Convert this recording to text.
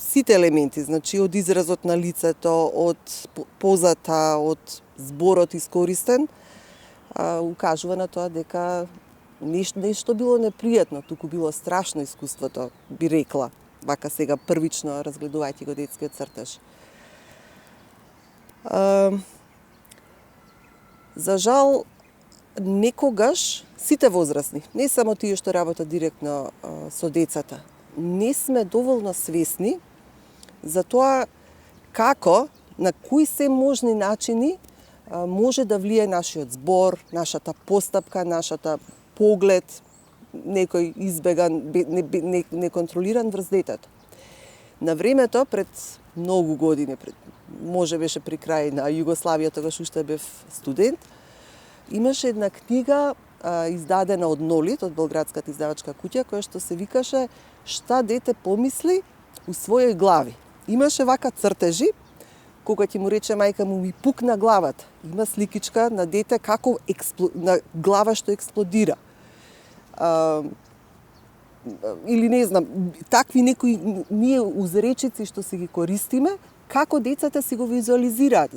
сите елементи, значи од изразот на лицето, од позата, од зборот искористен, укажува на тоа дека нешто било непријатно, туку било страшно искуството, би рекла, вака сега првично разгледувајќи го детскиот цртеж. За жал, некогаш сите возрастни, не само тие што работат директно со децата, не сме доволно свесни за тоа како, на кои се можни начини може да влие нашиот збор, нашата постапка, нашата поглед, некој избеган, неконтролиран врз детето. На времето, пред многу години, може беше при крај на Југославија, тогаш уште бев студент, имаше една книга издадена од Нолит, од Белградската издавачка куќа, која што се викаше "Шта дете помисли у својој глави". Имаше вака цртежи, кога ќе му рече мајка му ми пукна главата. Има сликичка на дете како на глава што експлодира. Или не знам, такви некои ние узречици што си ги користиме, како децата си го визуализираат.